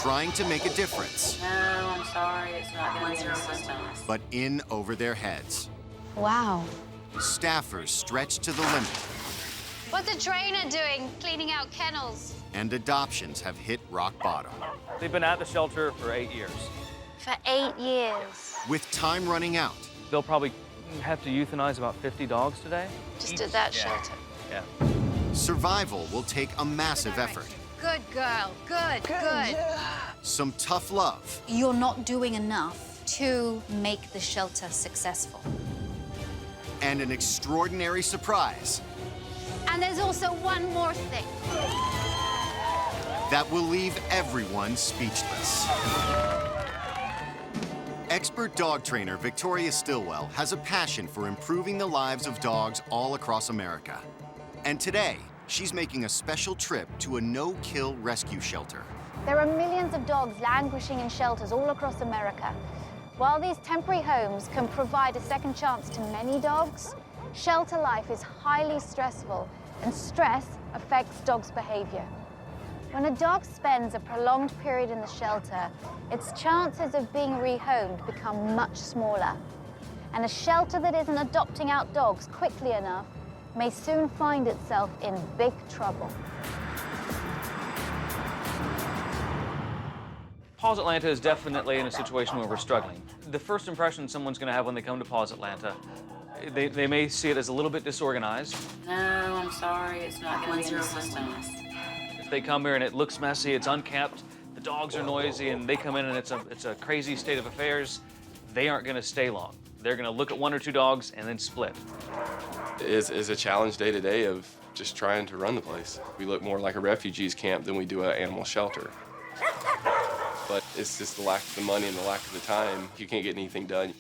trying to make a difference. No, I'm sorry, it's not going to be in the system. But in over their heads. Wow. Staffers stretched to the limit. What's the trainer doing, cleaning out kennels? And adoptions have hit rock bottom. They've been at the shelter for 8 years. For 8 years. With time running out, They'll probably have to euthanize about 50 dogs today. Just at that shelter. Yeah. survival will take a massive effort. Good girl, good, good. Some tough love. You're not doing enough to make the shelter successful. And an extraordinary surprise And there's also one more thing. that will leave everyone speechless. Expert dog trainer Victoria Stilwell has a passion for improving the lives of dogs all across America. And today, she's making a special trip to a no-kill rescue shelter. There are millions of dogs languishing in shelters all across America. While these temporary homes can provide a second chance to many dogs, shelter life is highly stressful, and stress affects dogs' behavior. When a dog spends a prolonged period in the shelter, its chances of being rehomed become much smaller. And a shelter that isn't adopting out dogs quickly enough may soon find itself in big trouble. Paws Atlanta is definitely in a situation where we're struggling. The first impression someone's going to have when they come to Paws Atlanta, they may see it as a little bit disorganized. No, I'm sorry, it's not going to be in the system. If they come here and it looks messy, it's unkempt, the dogs are noisy, and they come in and it's a crazy state of affairs, they aren't going to stay long. They're going to look at one or two dogs and then split. Is a challenge day to day of just trying to run the place. We look more like a refugees camp than we do an animal shelter. But it's just the lack of the money and the lack of the time. You can't get anything done.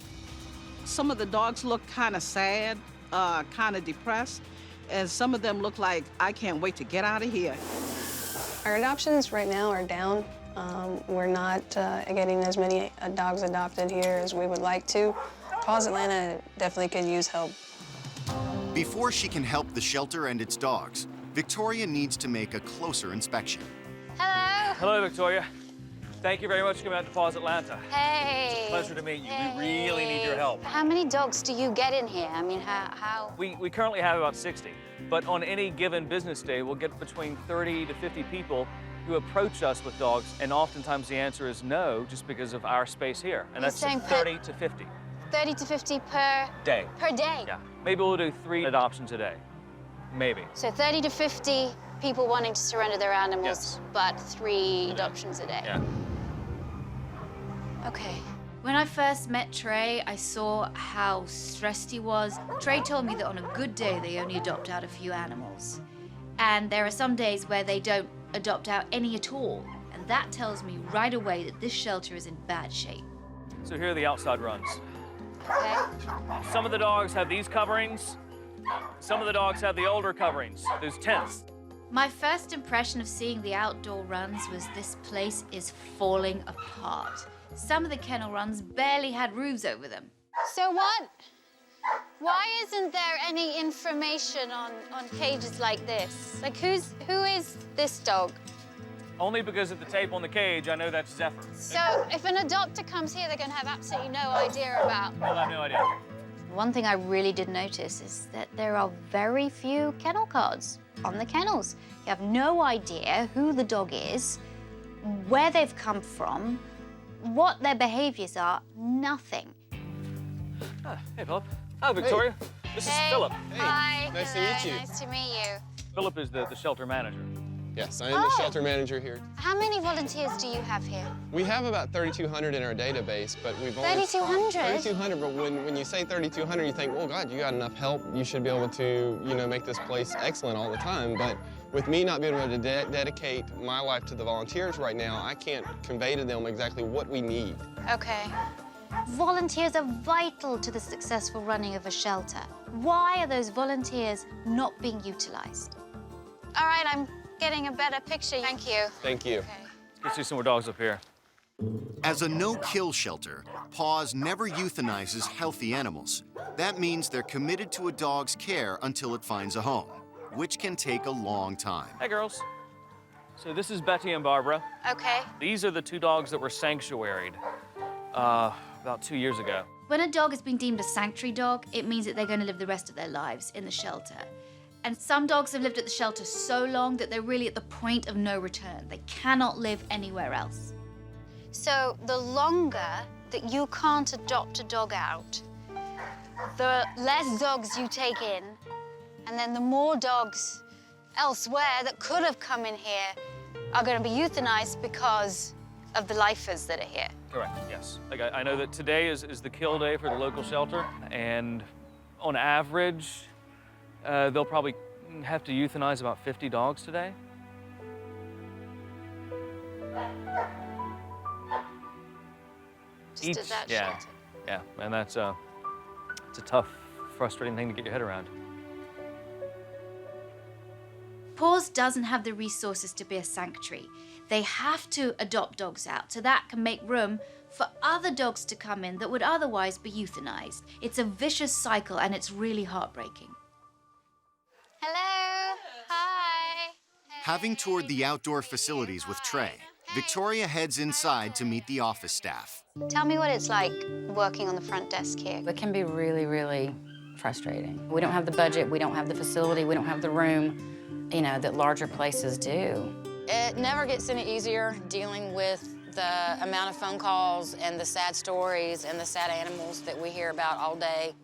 Some of the dogs look kind of sad, kind of depressed, and some of them look like, I can't wait to get out of here. Our adoptions right now are down. We're not getting as many dogs adopted here as we would like to. Paws Atlanta definitely could use help. Before she can help the shelter and its dogs, Victoria needs to make a closer inspection. Hello. Hello, Victoria. Thank you very much for coming out to Paws Atlanta. Hey. Pleasure to meet you. We really need your help. How many dogs do you get in here? I mean, how? We currently have about 60, but on any given business day, we'll get between 30 to 50 people who approach us with dogs, and oftentimes the answer is no, just because of our space here. And You're that's saying 30 to 50. 30 to 50 per Day. day? Yeah. Maybe we'll do 3 adoptions a day. Maybe. So 30 to 50 people wanting to surrender their animals, Yes. but 3 adoptions a day. Yeah. Okay. When I first met Trey, I saw how stressed he was. Trey told me that on a good day, they only adopt out a few animals. And there are some days where they don't adopt out any at all. And that tells me right away that this shelter is in bad shape. So here are the outside runs. Okay? Some of the dogs have these coverings. Some of the dogs have the older coverings. There's tents. My first impression of seeing the outdoor runs was this place is falling apart. Some of the kennel runs barely had roofs over them. So what? Why isn't there any information on cages like this? Like, who is this dog? Only because at the tape on the cage, I know that's Zephyr. So if an adopter comes here, they're going to have absolutely no idea about. They'll have no idea. One thing I really did notice is that there are very few kennel cards on the kennels. You have no idea who the dog is, where they've come from, what their behaviors are, nothing. Hey, Philip. Hi, Victoria. This is Philip. Hi. Nice to Hello, meet you. Nice to meet you. Philip is the shelter manager. Yes, I am the shelter manager here. How many volunteers do you have here? We have about 3,200 in our database, but we've only... 3,200? 3,200, but when you say 3,200, you think, well, God, you got enough help. You should be able to, make this place excellent all the time. But with me not being able to dedicate my life to the volunteers right now, I can't convey to them exactly what we need. Okay. Volunteers are vital to the successful running of a shelter. Why are those volunteers not being utilized? All right, I'm getting a better picture. Thank you. Thank you. Okay. Let's see some more dogs up here. As a no-kill shelter, Paws never euthanizes healthy animals. That means they're committed to a dog's care until it finds a home, which can take a long time. Hey, girls. So this is Betty and Barbara. Okay. These are the 2 dogs that were sanctuaried about 2 years ago. When a dog has been deemed a sanctuary dog, it means that they're going to live the rest of their lives in the shelter. And some dogs have lived at the shelter so long that they're really at the point of no return. They cannot live anywhere else. So the longer that you can't adopt a dog out, the less dogs you take in, and then the more dogs elsewhere that could have come in here are going to be euthanized because of the lifers that are here. Correct, yes. Like I know that today is the kill day for the local shelter, and on average, they'll probably have to euthanize about 50 dogs today. Just at that yeah, shelter. yeah, and it's a tough, frustrating thing to get your head around. Paws doesn't have the resources to be a sanctuary. They have to adopt dogs out, so that can make room for other dogs to come in that would otherwise be euthanized. It's a vicious cycle, and it's really heartbreaking. Hello. Hi. Having toured the outdoor facilities with Trey, Victoria heads inside to meet the office staff. Tell me what it's like working on the front desk here. It can be really, really frustrating. We don't have the budget, we don't have the facility, we don't have the room, you know, that larger places do. It never gets any easier dealing with the amount of phone calls and the sad stories and the sad animals that we hear about all day.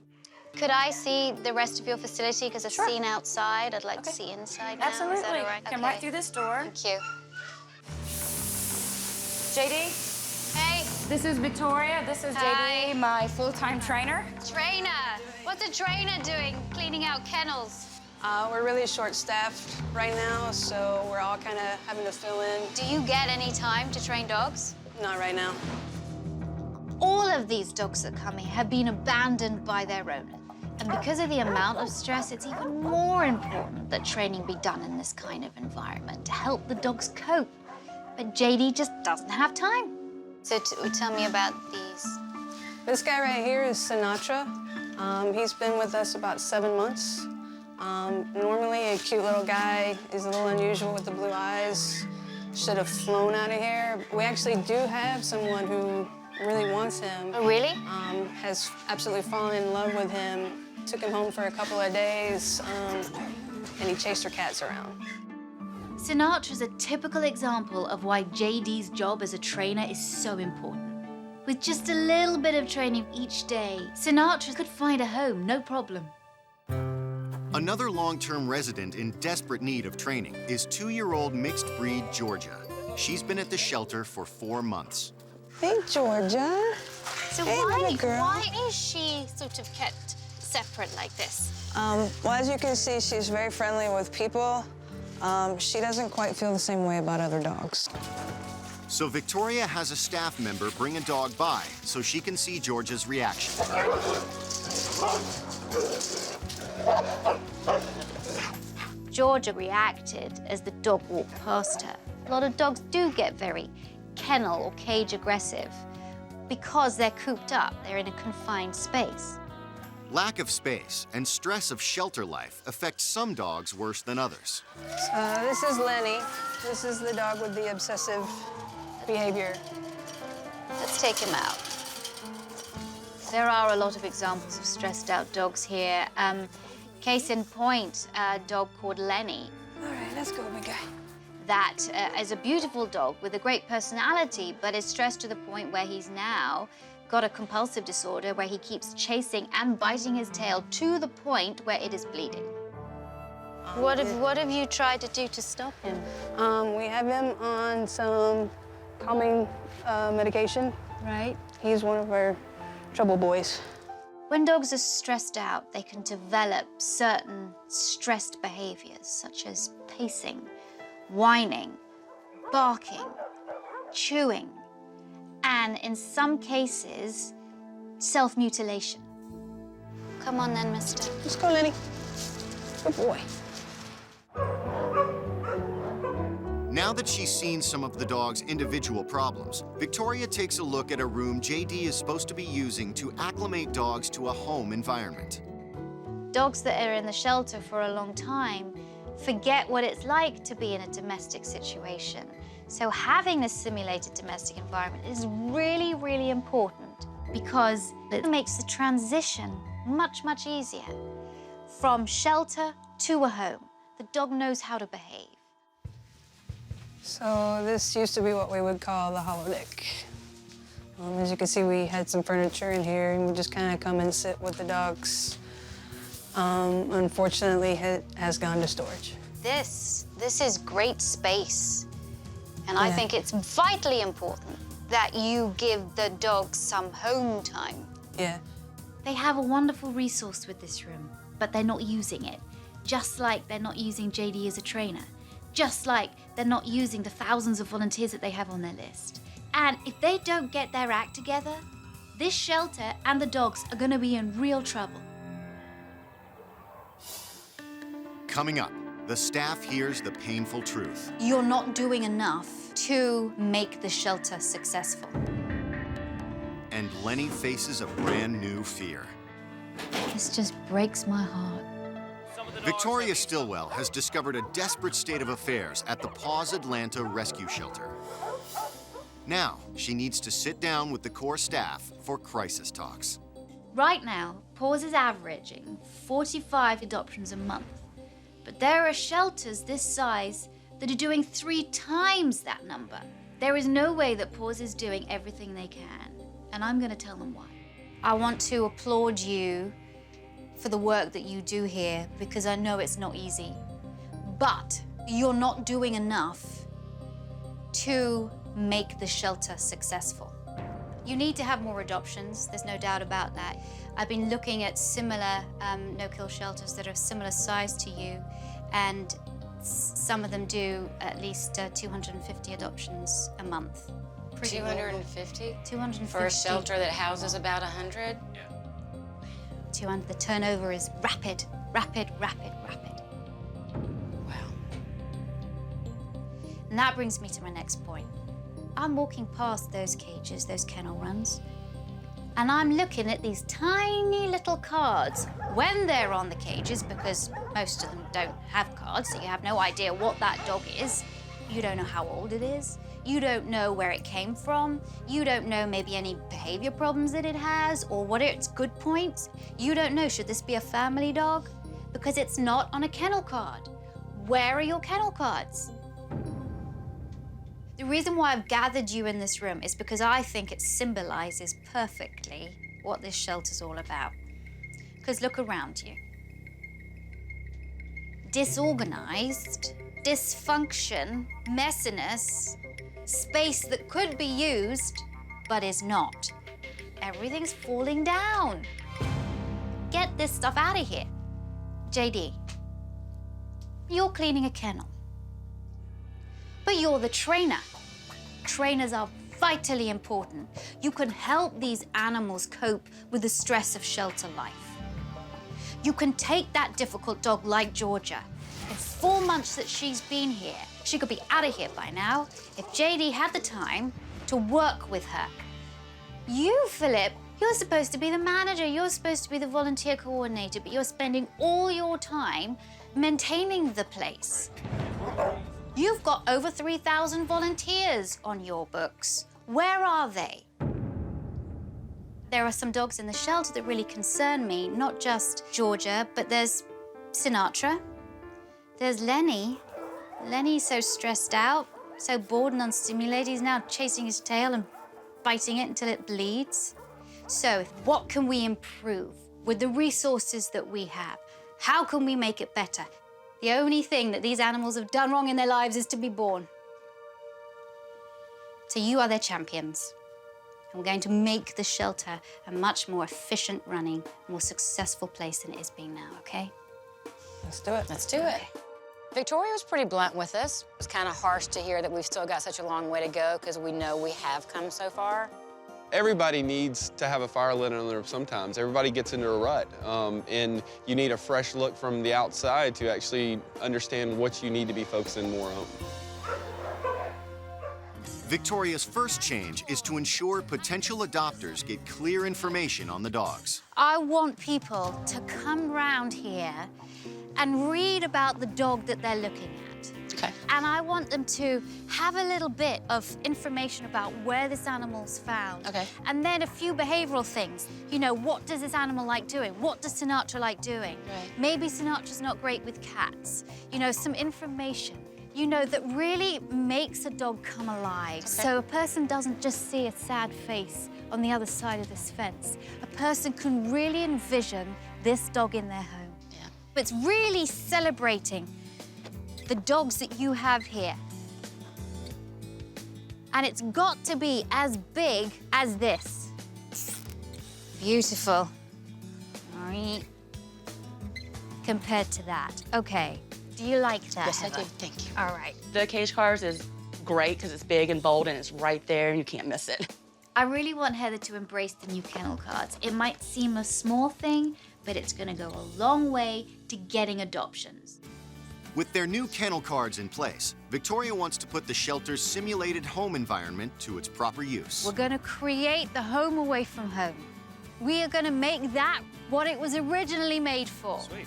Could I see the rest of your facility? Because I've Sure. seen outside. I'd like to Okay. see inside now. Absolutely. Is that all right? Come Okay. right through this door. Thank you. JD, Hey, this is Victoria. This is Hi. JD, my full-time trainer. trainer. What's a trainer doing cleaning out kennels? We're really short-staffed right now, so we're all kind of having to fill in. Do you get any time to train dogs? Not right now. All of these dogs that come here have been abandoned by their owners. And because of the amount of stress, it's even more important that training be done in this kind of environment to help the dogs cope. But JD just doesn't have time. So tell me about these. This guy right here is Sinatra. He's been with us about 7 months. Normally a cute little guy. He's a little unusual with the blue eyes. Should have flown out of here. We actually do have someone who really wants him. Oh, really? Has absolutely fallen in love with him. Took him home for a couple of days, and he chased her cats around. Sinatra's a typical example of why JD's job as a trainer is so important. With just a little bit of training each day, Sinatra could find a home, no problem. Another long-term resident in desperate need of training is 2-year-old mixed breed Georgia. She's been at the shelter for 4 months. Hey, Georgia. So Hey, little girl. why is she sort of kept separate like this? Well, as you can see, she's very friendly with people. She doesn't quite feel the same way about other dogs. So Victoria has a staff member bring a dog by so she can see Georgia's reaction. Georgia reacted as the dog walked past her. A lot of dogs do get very kennel or cage aggressive because they're cooped up, they're in a confined space. Lack of space and stress of shelter life affect some dogs worse than others. This is Lenny. This is the dog with the obsessive behavior. Let's take him out. There are a lot of examples of stressed out dogs here. Case in point, a dog called Lenny. All right, let's go, big guy. That is a beautiful dog with a great personality, but is stressed to the point where he's now got a compulsive disorder where he keeps chasing and biting his tail to the point where it is bleeding. What have you tried to do to stop him? We have him on some calming medication. Right. He's one of our trouble boys. When dogs are stressed out, they can develop certain stressed behaviors, such as pacing, whining, barking, chewing, and in some cases, self-mutilation. Come on then, mister. Let's go, Lenny. Good boy. Now that she's seen some of the dog's individual problems, Victoria takes a look at a room JD is supposed to be using to acclimate dogs to a home environment. Dogs that are in the shelter for a long time forget what it's like to be in a domestic situation. So having a simulated domestic environment is really, really important because it makes the transition much, much easier. From shelter to a home, the dog knows how to behave. So this used to be what we would call the holodeck. As you can see, we had some furniture in here, and we just kind of come and sit with the dogs. Unfortunately, it has gone to storage. This is great space. And I Yeah. think it's vitally important that you give the dogs some home time. Yeah. They have a wonderful resource with this room, but they're not using it. Just like they're not using JD as a trainer. Just like they're not using the thousands of volunteers that they have on their list. And if they don't get their act together, this shelter and the dogs are gonna be in real trouble. Coming up, the staff hears the painful truth. You're not doing enough to make the shelter successful. And Lenny faces a brand new fear. This just breaks my heart. Victoria Stilwell has discovered a desperate state of affairs at the Paws Atlanta Rescue Shelter. Now, she needs to sit down with the core staff for crisis talks. Right now, Paws is averaging 45 adoptions a month. But there are shelters this size that are doing 3 times that number. There is no way that Paws is doing everything they can, and I'm gonna tell them why. I want to applaud you for the work that you do here, because I know it's not easy. But you're not doing enough to make the shelter successful. You need to have more adoptions, there's no doubt about that. I've been looking at similar no-kill shelters that are similar size to you, and some of them do at least 250 adoptions a month. Pretty 250? 250. For a shelter that houses about 100? 200. The turnover is rapid, rapid, rapid, rapid. Wow. And that brings me to my next point. I'm walking past those cages, those kennel runs, and I'm looking at these tiny little cards when they're on the cages, because most of them don't have cards, so you have no idea what that dog is. You don't know how old it is. You don't know where it came from. You don't know maybe any behavior problems that it has or what are its good points. You don't know, should this be a family dog? Because it's not on a kennel card. Where are your kennel cards? The reason why I've gathered you in this room is because I think it symbolizes perfectly what this shelter's all about. Because look around you. Disorganized, dysfunction, messiness, space that could be used, but is not. Everything's falling down. Get this stuff out of here. JD, you're cleaning a kennel. But you're the trainer. Trainers are vitally important. You can help these animals cope with the stress of shelter life. You can take that difficult dog like Georgia. In 4 months that she's been here, she could be out of here by now if JD had the time to work with her. You, Philip, you're supposed to be the manager, you're supposed to be the volunteer coordinator, but you're spending all your time maintaining the place. You've got over 3,000 volunteers on your books. Where are they? There are some dogs in the shelter that really concern me, not just Georgia, but there's Sinatra. There's Lenny. Lenny's so stressed out, so bored and unstimulated, he's now chasing his tail and biting it until it bleeds. So what can we improve with the resources that we have? How can we make it better? The only thing that these animals have done wrong in their lives is to be born. So you are their champions. And we're going to make the shelter a much more efficient running, more successful place than it is being now, okay? Let's do it. Let's do it. Victoria was pretty blunt with us. It was kind of harsh to hear that we've still got such a long way to go because we know we have come so far. Everybody needs to have a fire lit on them sometimes. Everybody gets into a rut, and you need a fresh look from the outside to actually understand what you need to be focusing more on. Victoria's first change is to ensure potential adopters get clear information on the dogs. I want people to come round here and read about the dog that they're looking at. Okay. And I want them to have a little bit of information about where this animal's found. Okay. And then a few behavioral things. You know, what does this animal like doing? What does Sinatra like doing? Right. Maybe Sinatra's not great with cats. You know, some information, you know, that really makes a dog come alive. Okay. So a person doesn't just see a sad face on the other side of this fence. A person can really envision this dog in their home. Yeah. It's really celebrating the dogs that you have here. And it's got to be as big as this. Beautiful. All right. Compared to that. Okay. Do you like that, Yes, I Heather? do. Thank you. All right. The cage cars is great because it's big and bold and it's right there and you can't miss it. I really want Heather to embrace the new kennel cards. It might seem a small thing, but it's gonna go a long way to getting adoptions. With their new kennel cards in place, Victoria wants to put the shelter's simulated home environment to its proper use. We're gonna create the home away from home. We are gonna make that what it was originally made for. Sweet.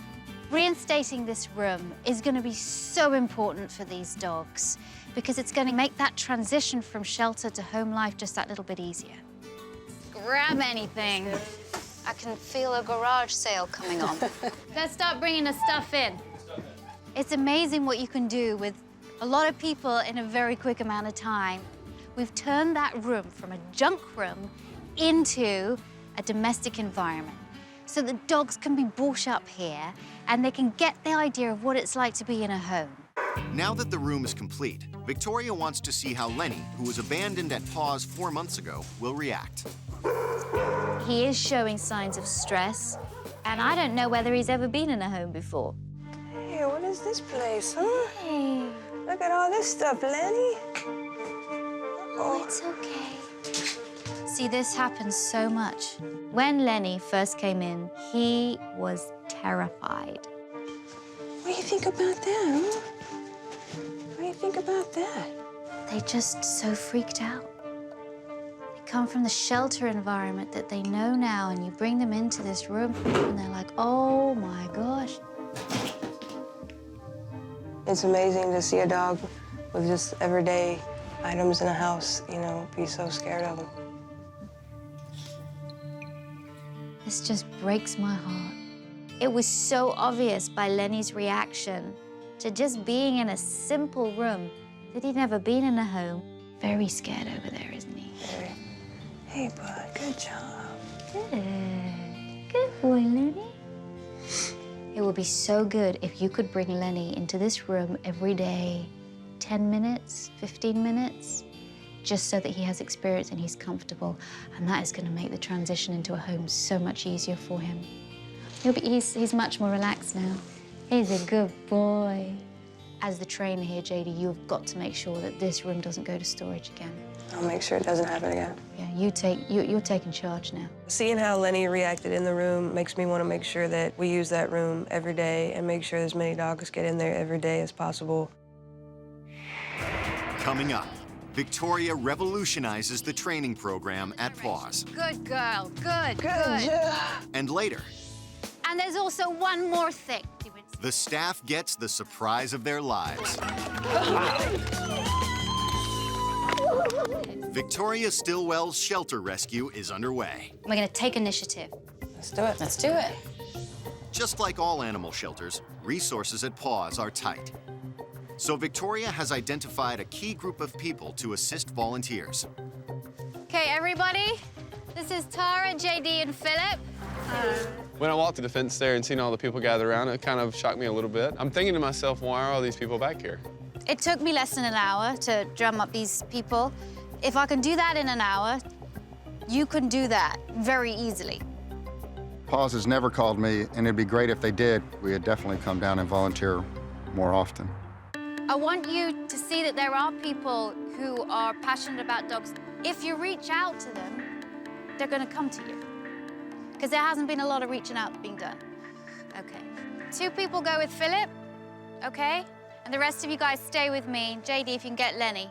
Reinstating this room is gonna be so important for these dogs because it's gonna make that transition from shelter to home life just that little bit easier. Grab anything. I can feel a garage sale coming on. Let's start bringing the stuff in. It's amazing what you can do with a lot of people in a very quick amount of time. We've turned that room from a junk room into a domestic environment so the dogs can be brought up here and they can get the idea of what it's like to be in a home. Now that the room is complete, Victoria wants to see how Lenny, who was abandoned at Paws 4 months ago, will react. He is showing signs of stress, and I don't know whether he's ever been in a home before. Hey, what is this place, huh? Hey, Look at all this stuff, Lenny. oh, it's okay. See, this happens so much. When Lenny first came in, he was terrified. What do you think about that, huh? What do you think about that? They're just so freaked out. They come from the shelter environment that they know now, and you bring them into this room, and they're like, oh my gosh. It's amazing to see a dog with just everyday items in a house, you know, be so scared of them. This just breaks my heart. It was so obvious by Lenny's reaction to just being in a simple room that he'd never been in a home. Very scared over there, isn't he? Hey, bud, good job. Good. Good boy, Lenny. It would be so good if you could bring Lenny into this room every day, 10 minutes, 15 minutes, just so that he has experience and he's comfortable. And that is going to make the transition into a home so much easier for him. He's much more relaxed now. He's a good boy. As the trainer here, JD, you've got to make sure that this room doesn't go to storage again. I'll make sure it doesn't happen again. Yeah, you're taking charge now. Seeing how Lenny reacted in the room makes me want to make sure that we use that room every day and make sure as many dogs get in there every day as possible. Coming up, Victoria revolutionizes the training program at Paws. Good girl, good. And later, And there's also one more thing. the staff gets the surprise of their lives. Victoria Stilwell's shelter rescue is underway. We're gonna take initiative. Let's do it. Let's do it. Just like all animal shelters, resources at Paws are tight. So Victoria has identified a key group of people to assist volunteers. Okay, everybody, this is Tara, JD, and Philip. When I walked to the fence there and seen all the people gathered around, it kind of shocked me a little bit. I'm thinking to myself, why are all these people back here? It took me less than an hour to drum up these people. If I can do that in an hour, you can do that very easily. Paws has never called me, and it'd be great if they did. We'd definitely come down and volunteer more often. I want you to see that there are people who are passionate about dogs. If you reach out to them, they're gonna come to you. Because there hasn't been a lot of reaching out being done. Okay. 2 people go with Philip, okay? And the rest of you guys stay with me. JD, if you can get Lenny.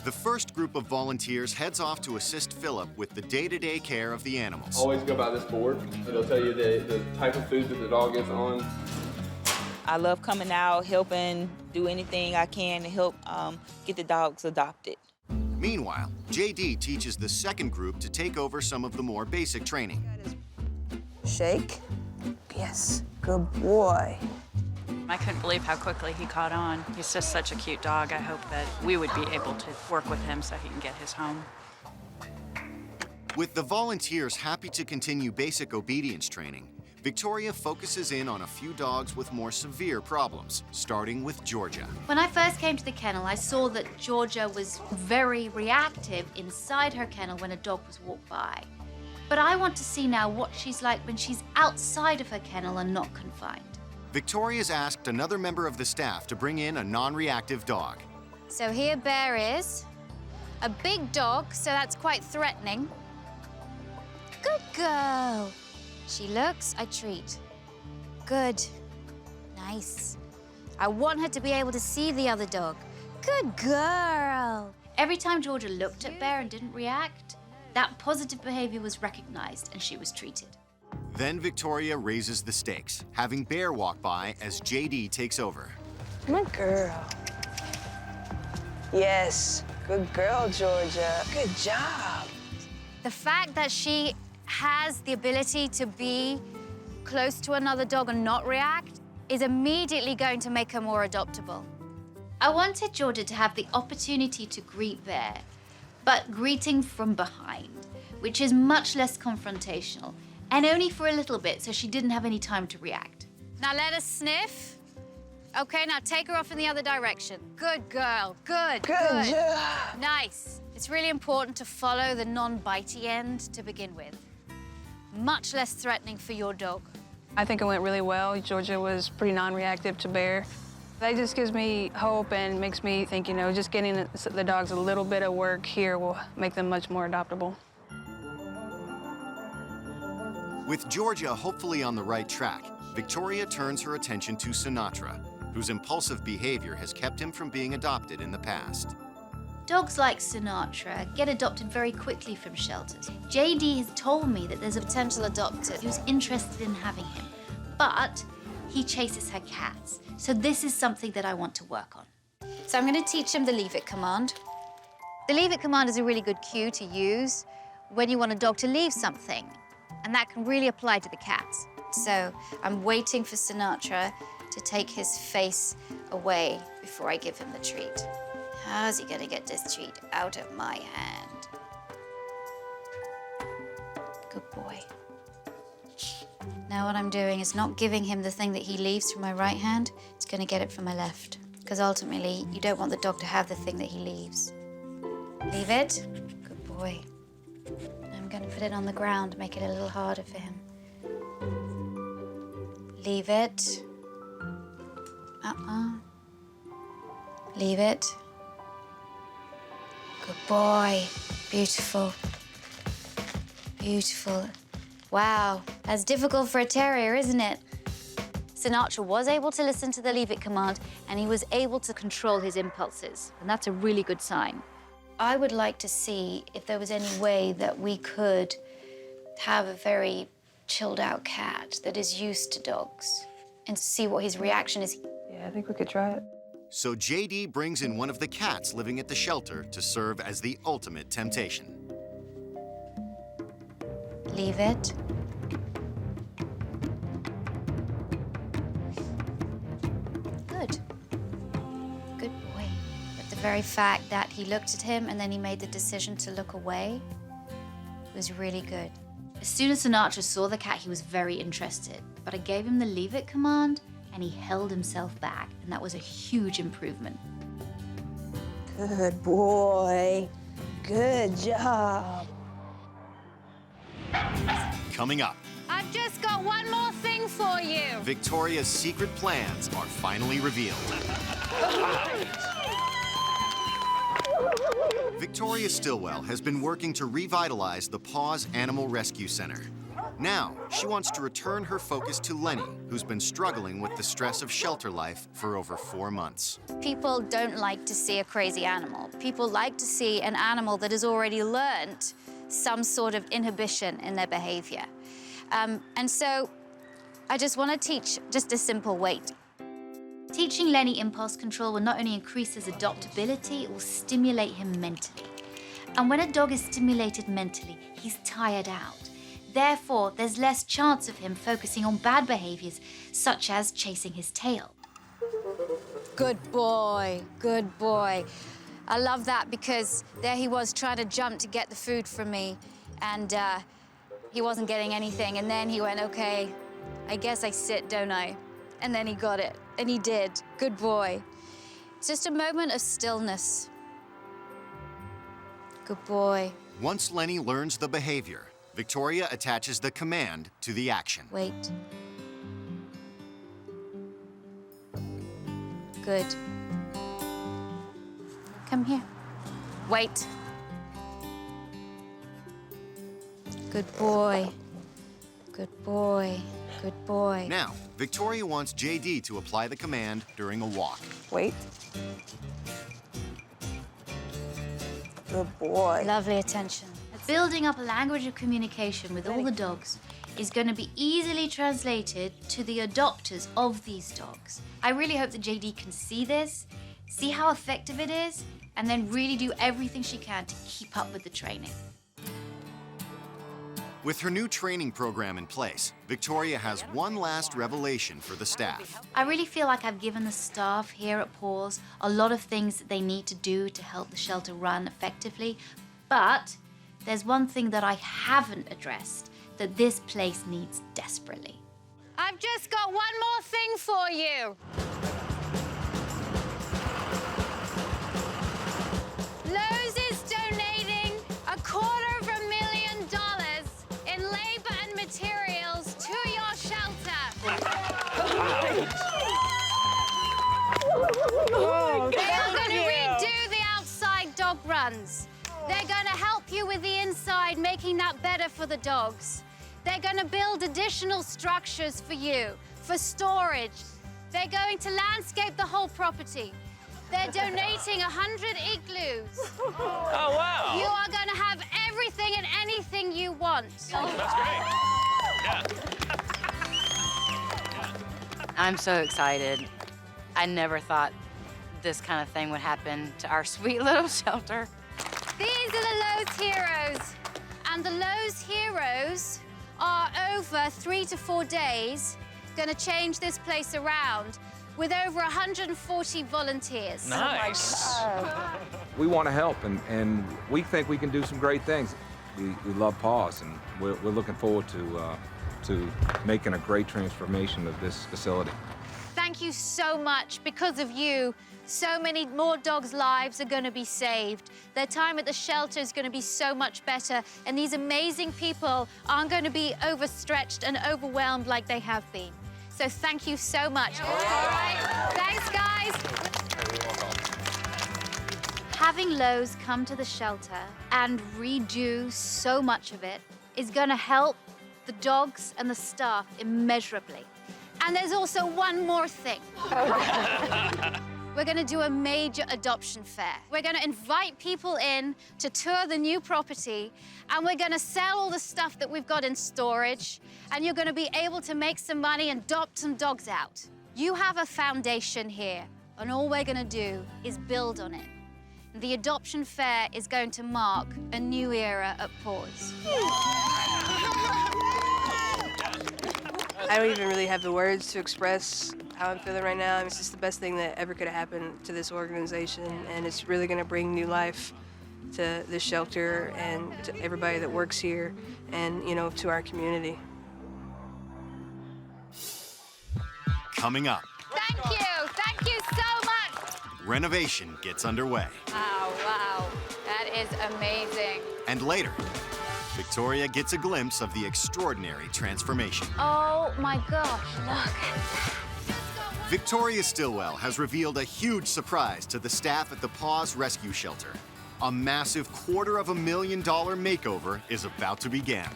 The first group of volunteers heads off to assist Philip with the day-to-day care of the animals. Always go by this board. It'll tell you the type of food that the dog is on. I love coming out, helping, do anything I can to help get the dogs adopted. Meanwhile, JD teaches the second group to take over some of the more basic training. Shake. Yes, good boy. I couldn't believe how quickly he caught on. He's just such a cute dog. I hope that we would be able to work with him so he can get his home. With the volunteers happy to continue basic obedience training, Victoria focuses in on a few dogs with more severe problems, starting with Georgia. When I first came to the kennel, I saw that Georgia was very reactive inside her kennel when a dog was walked by. But I want to see now what she's like when she's outside of her kennel and not confined. Victoria's asked another member of the staff to bring in a non-reactive dog. So here Bear is. A big dog, so that's quite threatening. Good girl. She looks, I treat. Good. Nice. I want her to be able to see the other dog. Good girl. Every time Georgia looked at Bear and didn't react, that positive behavior was recognized and she was treated. Then Victoria raises the stakes, having Bear walk by as JD takes over. Good girl. Yes, good girl, Georgia. Good job. The fact that she has the ability to be close to another dog and not react is immediately going to make her more adoptable. I wanted Georgia to have the opportunity to greet Bear, but greeting from behind, which is much less confrontational, and only for a little bit, so she didn't have any time to react. Now let us sniff. Okay, now take her off in the other direction. Good girl, good. Good job. Nice. It's really important to follow the non-bitey end to begin with. Much less threatening for your dog. I think it went really well. Georgia was pretty non-reactive to Bear. That just gives me hope and makes me think, you know, just getting the dogs a little bit of work here will make them much more adoptable. With Georgia hopefully on the right track, Victoria turns her attention to Sinatra, whose impulsive behavior has kept him from being adopted in the past. Dogs like Sinatra get adopted very quickly from shelters. JD has told me that there's a potential adopter who's interested in having him, but he chases her cats. So this is something that I want to work on. So I'm going to teach him the leave it command. The leave it command is a really good cue to use when you want a dog to leave something, and that can really apply to the cats. So I'm waiting for Sinatra to take his face away before I give him the treat. How's he gonna get this treat out of my hand? Good boy. Now what I'm doing is not giving him the thing that he leaves from my right hand, it's gonna get it from my left. Because ultimately, you don't want the dog to have the thing that he leaves. Leave it. Good boy. I'm gonna put it on the ground, make it a little harder for him. Leave it. Leave it. Good boy. Beautiful. Beautiful. Wow, that's difficult for a terrier, isn't it? Sinatra was able to listen to the leave it command, and he was able to control his impulses, and that's a really good sign. I would like to see if there was any way that we could have a very chilled out cat that is used to dogs and see what his reaction is. Yeah, I think we could try it. So JD brings in one of the cats living at the shelter to serve as the ultimate temptation. Leave it. Good. Good boy. But the very fact that he looked at him and then he made the decision to look away was really good. As soon as Sinatra saw the cat, he was very interested. But I gave him the leave it command, and he held himself back, and that was a huge improvement. Good boy. Good job. Coming up, I've just got one more thing for you. Victoria's secret plans are finally revealed. Victoria Stilwell has been working to revitalize the Paws Animal Rescue Center. Now, she wants to return her focus to Lenny, who's been struggling with the stress of shelter life for over 4 months. People don't like to see a crazy animal. People like to see an animal that has already learned some sort of inhibition in their behavior. And so I just want to teach just a simple wait. Teaching Lenny impulse control will not only increase his adaptability, it will stimulate him mentally. And when a dog is stimulated mentally, he's tired out. Therefore, there's less chance of him focusing on bad behaviors, such as chasing his tail. Good boy, good boy. I love that because there he was trying to jump to get the food from me, and he wasn't getting anything. And then he went, okay, I guess I sit, don't I? And then he got it, and he did. Good boy. It's just a moment of stillness. Good boy. Once Lenny learns the behavior, Victoria attaches the command to the action. Wait. Good. Come here. Wait. Good boy. Good boy. Good boy. Now, Victoria wants JD to apply the command during a walk. Wait. Good boy. Lovely attention. Building up a language of communication with all the dogs is going to be easily translated to the adopters of these dogs. I really hope that JD can see this, see how effective it is, and then really do everything she can to keep up with the training. With her new training program in place, Victoria has one last revelation for the staff. I really feel like I've given the staff here at Paws a lot of things that they need to do to help the shelter run effectively, but there's one thing that I haven't addressed that this place needs desperately. I've just got one more thing for you. Lowe's is donating $250,000 in labor and materials to your shelter. They are going to redo the outside dog runs. They're going to help you with the inside, making that better for the dogs. They're going to build additional structures for you, for storage. They're going to landscape the whole property. They're donating 100 igloos. Oh, wow. You are going to have everything and anything you want. That's great. Yeah. I'm so excited. I never thought this kind of thing would happen to our sweet little shelter. These are the Lowe's Heroes. And the Lowe's Heroes are over 3 to 4 days going to change this place around with over 140 volunteers. Nice. We want to help, and we think we can do some great things. We love Paws, and we're looking forward to making a great transformation of this facility. Thank you so much. Because of you, so many more dogs' lives are going to be saved. Their time at the shelter is going to be so much better, and these amazing people aren't going to be overstretched and overwhelmed like they have been. So thank you so much. All right, thanks, guys. Having Lowe's come to the shelter and redo so much of it is going to help the dogs and the staff immeasurably. And there's also one more thing. We're going to do a major adoption fair. We're going to invite people in to tour the new property, and we're going to sell all the stuff that we've got in storage, and you're going to be able to make some money and adopt some dogs out. You have a foundation here, and all we're going to do is build on it. The adoption fair is going to mark a new era at Paws. I don't even really have the words to express how I'm feeling right now. It's just the best thing that ever could have happened to this organization, and it's really going to bring new life to this shelter and to everybody that works here and, you know, to our community. Coming up, Thank you so much. renovation gets underway. Oh, wow, that is amazing. And later, Victoria gets a glimpse of the extraordinary transformation. Oh my gosh, look. Victoria Stilwell has revealed a huge surprise to the staff at the Paws Rescue Shelter. A massive $250,000 makeover is about to begin.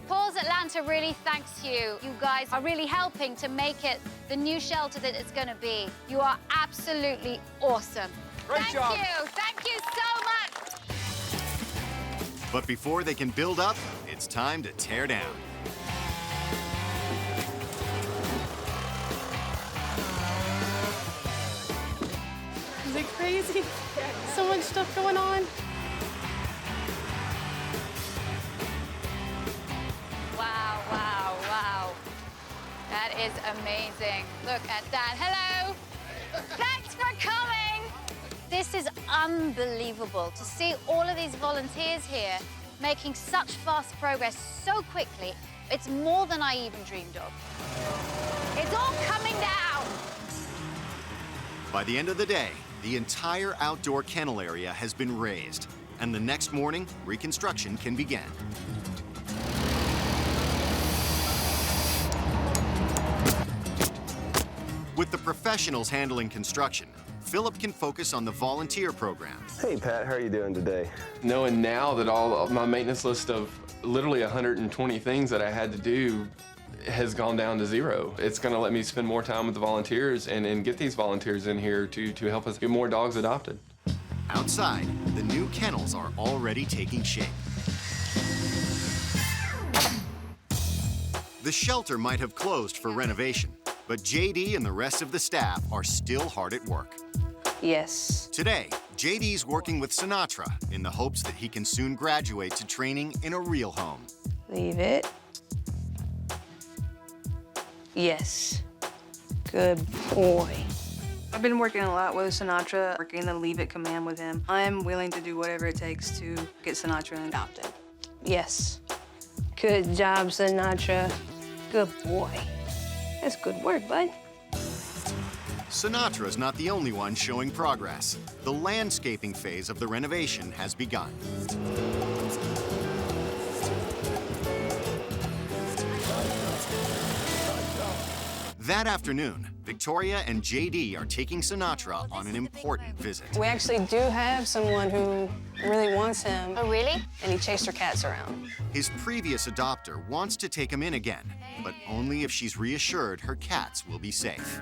Paws Atlanta really thanks you. You guys are really helping to make it the new shelter that it's going to be. You are absolutely awesome. Great job. Thank you so much. But before they can build up, it's time to tear down. crazy. So much stuff going on. Wow, wow, wow. That is amazing. Look at that. Hello. Thanks for coming. This is unbelievable to see all of these volunteers here making such fast progress so quickly. It's more than I even dreamed of. It's all coming down. By the end of the day, the entire outdoor kennel area has been raised, and the next morning, reconstruction can begin. With the professionals handling construction, Philip can focus on the volunteer program. Hey, Pat, how are you doing today? Knowing now that all of my maintenance list of literally 120 things that I had to do has gone down to 0. It's going to let me spend more time with the volunteers and get these volunteers in here to help us get more dogs adopted. Outside, the new kennels are already taking shape. The shelter might have closed for renovation, but JD and the rest of the staff are still hard at work. Yes. Today, JD's working with Sinatra in the hopes that he can soon graduate to training in a real home. Leave it. Yes. Good boy. I've been working a lot with Sinatra, working the leave it command with him. I'm willing to do whatever it takes to get Sinatra adopted. Yes. Good job, Sinatra. Good boy. That's good work, bud. Sinatra's not the only one showing progress. The landscaping phase of the renovation has begun. That afternoon, Victoria and JD are taking Sinatra on an important visit. We actually do have someone who really wants him. Oh, really? And he chased her cats around. His previous adopter wants to take him in again, but only if she's reassured her cats will be safe.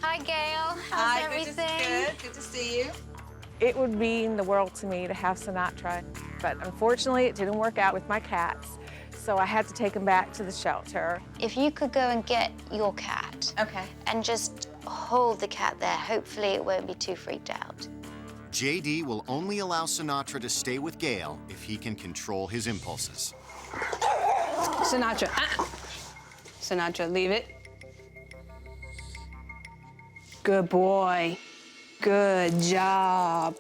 Hi, Gail. How's everything? Good to see you. It would mean the world to me to have Sinatra, but unfortunately it didn't work out with my cats, so I had to take him back to the shelter. If you could go and get your cat. Okay. And just hold the cat there, hopefully it won't be too freaked out. JD will only allow Sinatra to stay with Gail if he can control his impulses. Sinatra. Sinatra, leave it. Good boy. Good job.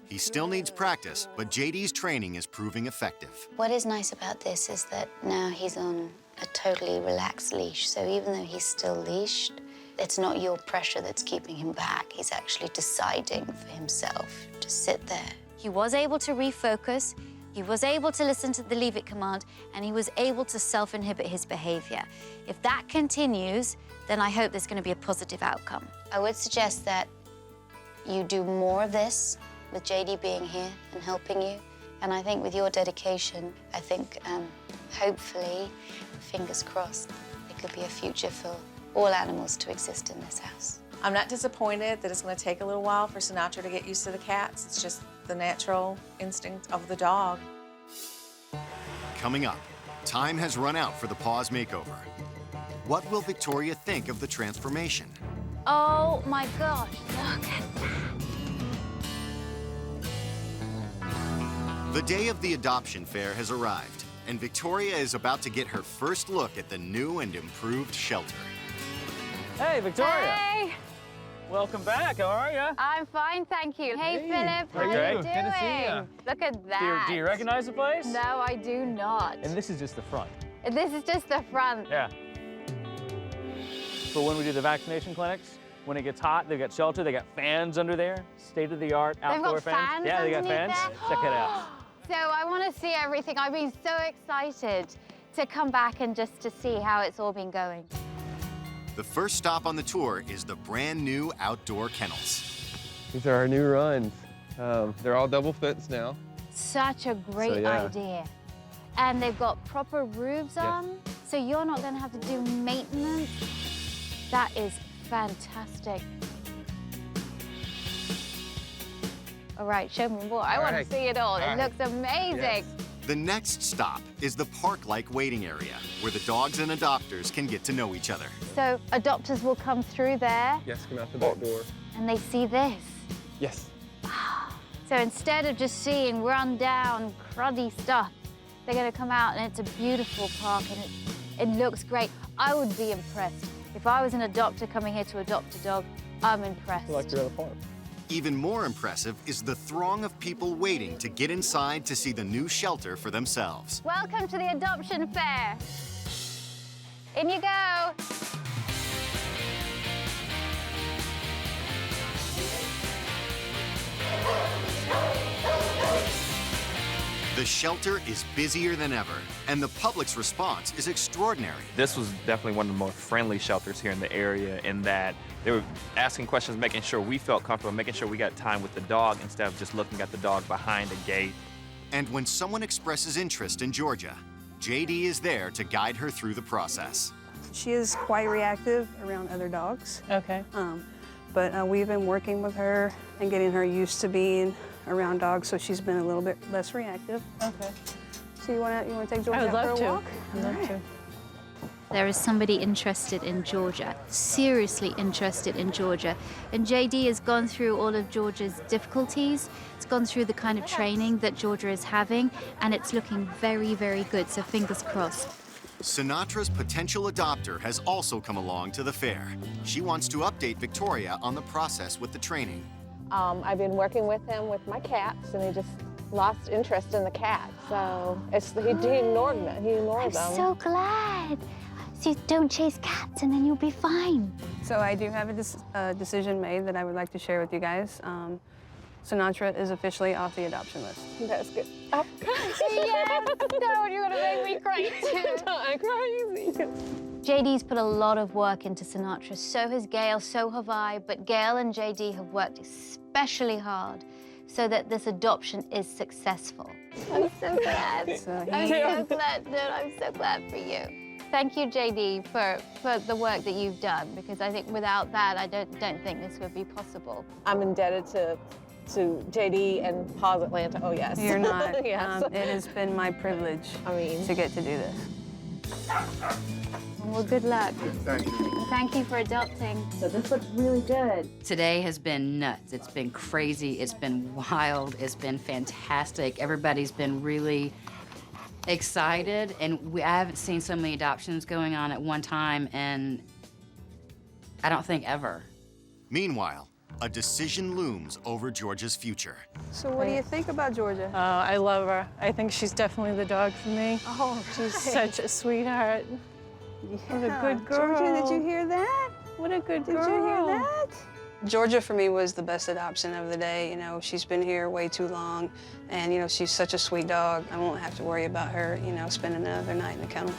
He still needs practice, but JD's training is proving effective. What is nice about this is that now he's on a totally relaxed leash. So even though he's still leashed, it's not your pressure that's keeping him back. He's actually deciding for himself to sit there. He was able to refocus. He was able to listen to the leave it command, and he was able to self-inhibit his behavior. If that continues, then I hope there's going to be a positive outcome. I would suggest that you do more of this with JD being here and helping you. And I think with your dedication, I think hopefully, fingers crossed, it could be a future for all animals to exist in this house. I'm not disappointed that it's going to take a little while for Sinatra to get used to the cats. It's just the natural instinct of the dog. Coming up, time has run out for the paws makeover. What will Victoria think of the transformation? Oh my gosh, look at that. The day of the adoption fair has arrived, and Victoria is about to get her first look at the new and improved shelter. Hey, Victoria. Hey. Welcome back. How are you? I'm fine, thank you. Hey, Philip, how are you Great. doing? Good to see you. Look at that. Do you recognize the place? No, I do not. And this is just the front. This is just the front. Yeah. For when we do the vaccination clinics, when it gets hot, they've got shelter, they got fans under there, state-of-the-art outdoor They've got fans Yeah, they got underneath fans. there? Check it out. So I want to see everything. I've been so excited to come back and just to see how it's all been going. The first stop on the tour is the brand new outdoor kennels. These are our new runs. They're all double fence now. Such a great idea. And they've got proper roofs on, so you're not going to have to do maintenance. That is fantastic. All right, show me more. I want to see it all. It looks amazing. Yes. The next stop is the park-like waiting area, where the dogs and adopters can get to know each other. So adopters will come through there. Yes, come out the back door. And they see this. Yes. So instead of just seeing run down, cruddy stuff, they're gonna come out and it's a beautiful park and it looks great. I would be impressed. If I was an adopter coming here to adopt a dog, I'm impressed. I like you're at a park. Even more impressive is the throng of people waiting to get inside to see the new shelter for themselves. Welcome to the adoption fair. In you go. The shelter is busier than ever, and the public's response is extraordinary. This was definitely one of the more friendly shelters here in the area in that they were asking questions, making sure we felt comfortable, making sure we got time with the dog instead of just looking at the dog behind a gate. And when someone expresses interest in Georgia, JD is there to guide her through the process. She is quite reactive around other dogs. Okay. But we've been working with her and getting her used to being around dogs, so she's been a little bit less reactive. Okay. So you want to take Georgia I would out love for a to. walk? I'd love to. There is somebody interested in Georgia, seriously interested in Georgia. And JD has gone through all of Georgia's difficulties. It's gone through the kind of training that Georgia is having, and it's looking very, very good, so fingers crossed. Sinatra's potential adopter has also come along to the fair. She wants to update Victoria on the process with the training. I've been working with him with my cats, and he just lost interest in the cats. So he ignored them. He ignored them. I'm so glad. So don't chase cats and then you'll be fine. So I do have a decision made that I would like to share with you guys. Sinatra is officially off the adoption list. That's good. Oh. Yes! No, you're gonna make me cry too. I'm crazy. JD's put a lot of work into Sinatra. So has Gail, so have I. But Gail and JD have worked especially hard so that this adoption is successful. I'm so glad. I'm so glad, dude. I'm so glad for you. Thank you, JD, for the work that you've done, because I think without that, I don't think this would be possible. I'm indebted to JD and Paws Atlanta. Oh, yes. You're not. Yes. It has been my privilege to get to do this. Well, good luck. Thank you. And thank you for adopting. So this looks really good. Today has been nuts. It's been crazy. It's been wild. It's been fantastic. Everybody's been really excited, and I haven't seen so many adoptions going on at one time, and I don't think ever. Meanwhile, a decision looms over Georgia's future. So what do you think about Georgia? I love her. I think she's definitely the dog for me. Oh, She's such a sweetheart. What a good girl. Georgia, did you hear that? What a good girl. Did you hear that? Georgia, for me, was the best adoption of the day. You know, she's been here way too long, and, you know, she's such a sweet dog. I won't have to worry about her, you know, spending another night in the kennel.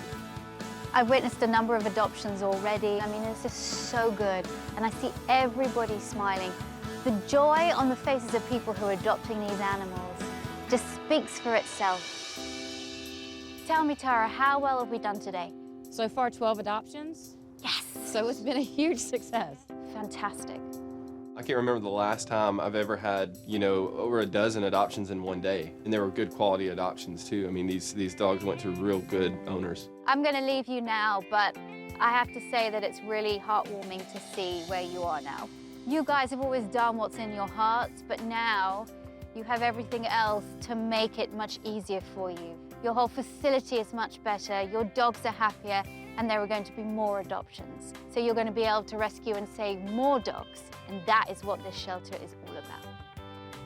I've witnessed a number of adoptions already. I mean, it's just so good. And I see everybody smiling. The joy on the faces of people who are adopting these animals just speaks for itself. Tell me, Tara, how well have we done today? So far, 12 adoptions? Yes. So it's been a huge success. Fantastic. I can't remember the last time I've ever had, you know, over a dozen adoptions in one day. And they were good quality adoptions too. I mean, these dogs went to real good owners. I'm going to leave you now, but I have to say that it's really heartwarming to see where you are now. You guys have always done what's in your hearts, but now you have everything else to make it much easier for you. Your whole facility is much better, your dogs are happier, and there are going to be more adoptions. So you're going to be able to rescue and save more dogs, and that is what this shelter is all about.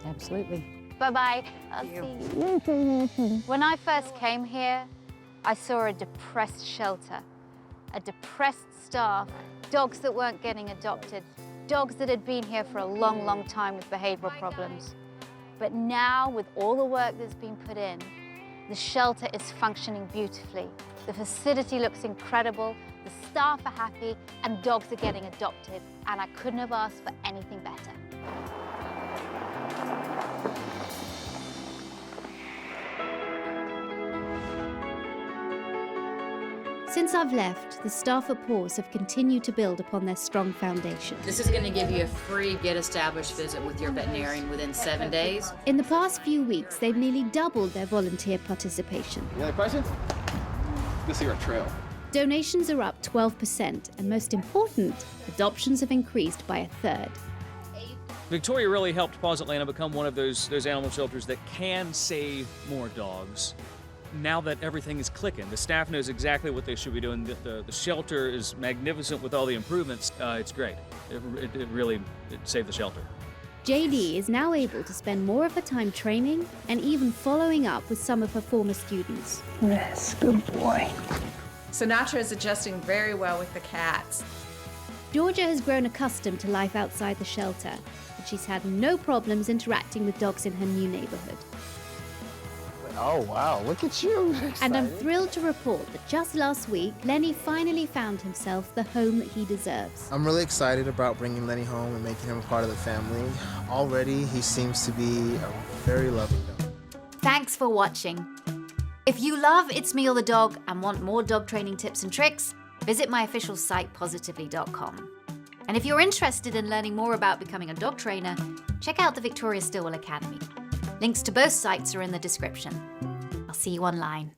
Absolutely. Bye-bye. I'll see you. When I first came here, I saw a depressed shelter, a depressed staff, dogs that weren't getting adopted, dogs that had been here for a long, long time with behavioral problems. But now, with all the work that's been put in, the shelter is functioning beautifully. The facility looks incredible, the staff are happy, and dogs are getting adopted, and I couldn't have asked for anything better. Since I've left, the staff at Paws have continued to build upon their strong foundation. This is going to give you a free Get Established visit with your veterinarian within 7 days. In the past few weeks, they've nearly doubled their volunteer participation. Any other questions? Let's see our trail. Donations are up 12%, and most important, adoptions have increased by a third. Victoria really helped Paws Atlanta become one of those animal shelters that can save more dogs. Now that everything is clicking, the staff knows exactly what they should be doing. The shelter is magnificent with all the improvements. It's great. It really saved the shelter. JD is now able to spend more of her time training and even following up with some of her former students. Yes, good boy. Sinatra is adjusting very well with the cats. Georgia has grown accustomed to life outside the shelter, and she's had no problems interacting with dogs in her new neighborhood. Oh, wow, look at you. And I'm thrilled to report that just last week, Lenny finally found himself the home that he deserves. I'm really excited about bringing Lenny home and making him a part of the family. Already, he seems to be a very loving dog. Thanks for watching. If you love It's Me or the Dog and want more dog training tips and tricks, visit my official site, positively.com. And if you're interested in learning more about becoming a dog trainer, check out the Victoria Stilwell Academy. Links to both sites are in the description. I'll see you online.